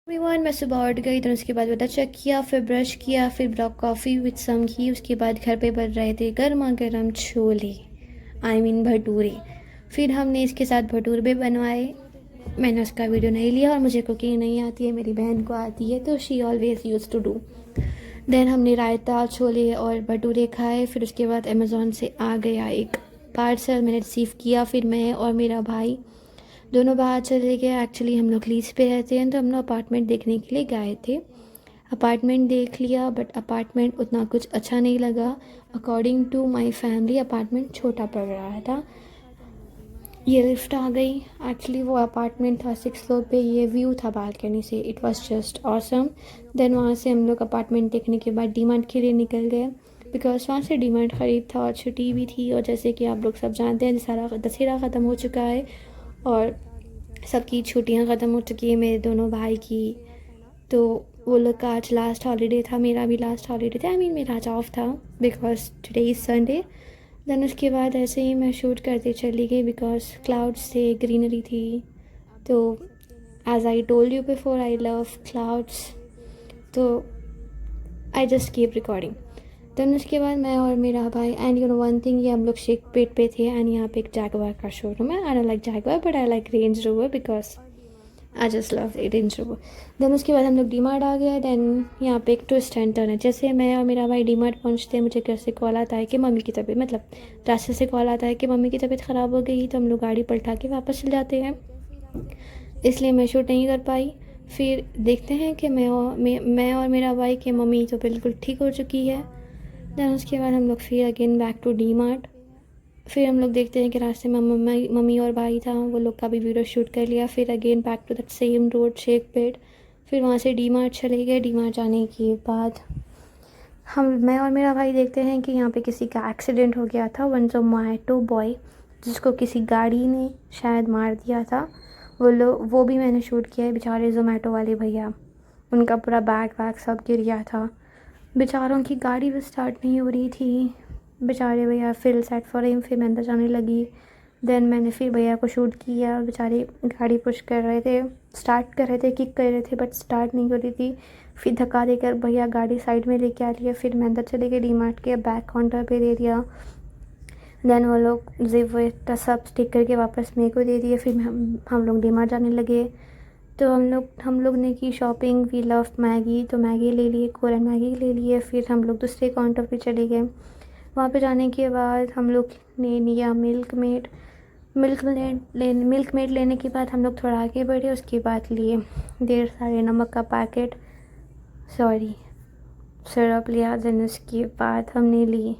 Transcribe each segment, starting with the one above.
Everyone, मैं सुबह उठ गई तो उसके बाद बता चेक किया, फिर ब्रश किया, फिर ब्लॉक कॉफ़ी विद सम घी। उसके बाद घर पे बन रहे थे गर्मा गर्म छोले, भटूरे। फिर हमने इसके साथ भटूरे भी बनवाए। मैंने उसका वीडियो नहीं लिया और मुझे कुकिंग नहीं आती है, मेरी बहन को आती है, तो she always use to do. Then हमने रायता, छोले और भटूरे खाए। फिर उसके बाद अमेज़ॉन से आ गया एक पार्सल, मैंने रिसीव किया। फिर मैं और मेरा भाई दोनों बाहर चले गए। एक्चुअली हम लोग लीज पे रहते हैं, तो हम लोग अपार्टमेंट देखने के लिए गए थे। अपार्टमेंट देख लिया, बट अपार्टमेंट उतना कुछ अच्छा नहीं लगा। According to my family apartment छोटा पड़ रहा था। ये लिफ्ट आ गई। एक्चुअली वो अपार्टमेंट था 6th फ्लोर पे, ये व्यू था बालकनी से। It was just awesome. Then वहाँ से हम लोग अपार्टमेंट देखने के बाद डीमार्ट के लिए निकल गए, बिकॉज वहाँ से डीमार्ट ख़रीद था और छुट्टी भी थी। और जैसे कि आप लोग सब जानते हैं, सारा दशहरा ख़त्म हो चुका है और सबकी छुट्टियां ख़त्म हो चुकी है, मेरे दोनों भाई की। तो वो लोग का आज लास्ट हॉलीडे था, मेरा भी लास्ट हॉलीडे था। मेरा आज ऑफ था because today is Sunday. Then उसके बाद ऐसे ही मैं शूट करते चली गई, बिकॉज क्लाउड्स थे, ग्रीनरी थी। तो as I told you before, I love clouds, तो I just keep recording. Then उसके बाद मैं और मेरा भाई, and you know one thing, ये हम लोग शेख पेट पे थे, एंड यहाँ पे एक जैगवार का शोरूम है। I don't like Jaguar but I like Range Rover, because I just love it Range Rover. Then उसके बाद हम लोग डी मार्ट आ गए। देन यहाँ पे एक ट्विस्ट एंड टर्न है। जैसे मैं और मेरा भाई डी मार्ट पहुँचते हैं, मुझे घर से कॉल आता है कि मम्मी की तबीयत, मतलब रास्ते से कॉल आता है कि मम्मी की तबीयत ख़राब हो गई। तो हम लोग गाड़ी पलटा के वापस चल जाते हैं, इसलिए मैं शूट नहीं कर पाई। फिर देखते हैं कि मैं और मेरा भाई की मम्मी तो बिल्कुल ठीक हो चुकी है। देन उसके बाद हम लोग फिर again back to DMart. फिर हम लोग देखते हैं कि रास्ते में मम्मी और भाई था, वो लोग का भी वीडियो शूट कर लिया। फिर again back to that same road, Shaikpet. फिर वहाँ से डी मार्ट चले गए। डी मार्ट जाने के बाद मैं और मेरा भाई देखते हैं कि यहाँ पे किसी का एक्सीडेंट हो गया था। वन जोमैटो बॉय, जिसको किसी गाड़ी ने शायद मार दिया था। वो भी मैंने शूट किया है। बेचारे जोमेटो वाले भैया, उनका पूरा बैग वैग सब गिर गया था। बेचारों की गाड़ी भी स्टार्ट नहीं हो रही थी। बेचारे भैया फिर सेट फॉर हिम। फिर मैं अंदर जाने लगी। देन मैंने फिर भैया को शूट किया। बेचारे गाड़ी पुश कर रहे थे, स्टार्ट कर रहे थे, किक कर रहे थे, बट स्टार्ट नहीं हो रही थी। फिर धक्का देकर भैया गाड़ी साइड में लेके आ लिया। फिर मैं अंदर चले गई, डी मार्ट के बैक काउंटर पे दे दिया। देन वो लोग जिप सब स्टिक करके वापस मेरे को दे दिए। फिर हम लोग डी मार्ट जाने लगे। तो हम लोग ने की शॉपिंग। वी लव मैगी, तो मैगी ले लिए, कोरियन मैगी ले लिए। फिर हम लोग दूसरे काउंटर पे चले गए। वहाँ पे जाने के बाद हम लोग ने लिया मिल्क मेड लेने के बाद हम लोग थोड़ा आगे बढ़े। उसके बाद लिए 1.5 सारे नमक का पैकेट, सॉरी सिरप लिया। देन उसके बाद हमने ली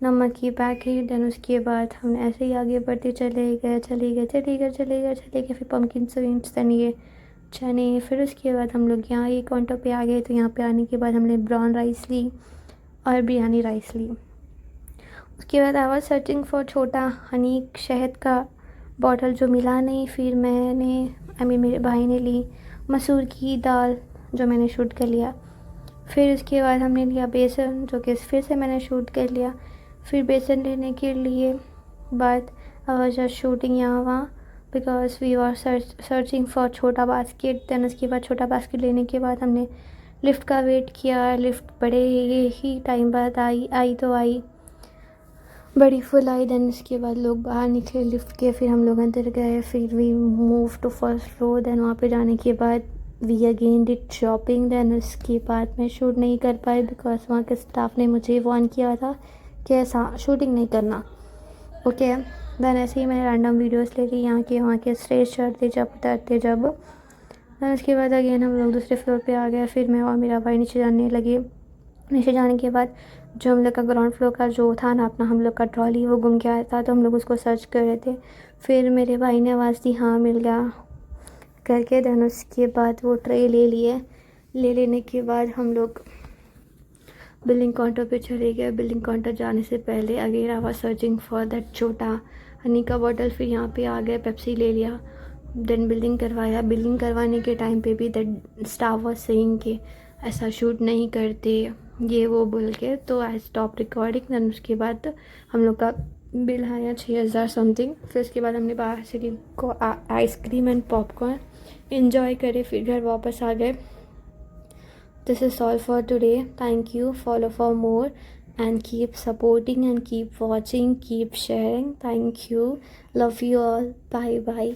नमक की पैकेट। देन उसके बाद हम ऐसे ही आगे बढ़ते चले गए। फिर पम्पकिन सीड्स, देन ये चने। फिर उसके बाद हम लोग यहाँ ये काउंटर पे आ गए। तो यहाँ पे आने के बाद हमने ब्राउन राइस ली और बिरयानी राइस ली। उसके बाद आई वाज सर्चिंग फॉर छोटा हनी शहद का बॉटल, जो मिला नहीं। फिर मेरे भाई ने ली मसूर की दाल, जो मैंने शूट कर लिया। फिर उसके बाद हमने लिया बेसन, जो कि फिर से मैंने शूट कर लिया। फिर बेसन लेने के लिए बाद आई वाज जस्ट शूटिंग यहाँ वहाँ, because we are searching for छोटा बास्केट। देन उसके बाद छोटा बास्केट लेने के बाद हमने लिफ्ट का वेट किया। लिफ्ट बड़े ही टाइम बाद आई तो आई, बड़ी फुल आई। देन उसके बाद लोग बाहर निकले लिफ्ट के। फिर हम लोग अंदर गए। फिर we move to first floor. Then वहाँ पे जाने के बाद we again did shopping. Then उसके बाद मैं शूट नहीं कर पाई, बिकॉज वहाँ के स्टाफ ने मुझे वार्न किया था कि ऐसा शूटिंग नहीं करना, ओके। देन ऐसे ही मैंने रैंडम वीडियोस ले ली यहाँ के वहाँ के, स्टेज चढ़ते जब उतरते जब। देन उसके बाद अगेन हम लोग दूसरे फ्लोर पे आ गए। फिर मैं और मेरा भाई नीचे जाने लगे। नीचे जाने के बाद जो हम लोग का ग्राउंड फ्लोर का जो था ना अपना, हम लोग का ट्रॉली वो गुम गया था, तो हम लोग उसको सर्च कर रहे थे। फिर मेरे भाई ने आवाज़ दी, हाँ मिल गया करके। देन उसके बाद वो ट्रे ले लिए। लेने के बाद हम लोग बिलिंग काउंटर पे चले गए। बिलिंग काउंटर जाने से पहले again I was searching for that छोटा हनी का बॉटल। फिर यहाँ पे आ गए, पेप्सी ले लिया। देन बिलिंग करवाया। बिलिंग करवाने के टाइम पे भी दैट स्टाफ वाज सेइंग कि ऐसा शूट नहीं करते, ये वो बोल के। तो आई स्टॉप रिकॉर्डिंग। देन उसके बाद हम लोग का बिल आया 6,000 समथिंग। फिर उसके बाद हमने बाहर से ली आइसक्रीम एंड पॉपकॉर्न। इन्जॉय करे, फिर घर वापस आ गए. This is all for today. Thank you. Follow for more and keep supporting and keep watching, keep sharing. Thank you. Love you all. Bye bye.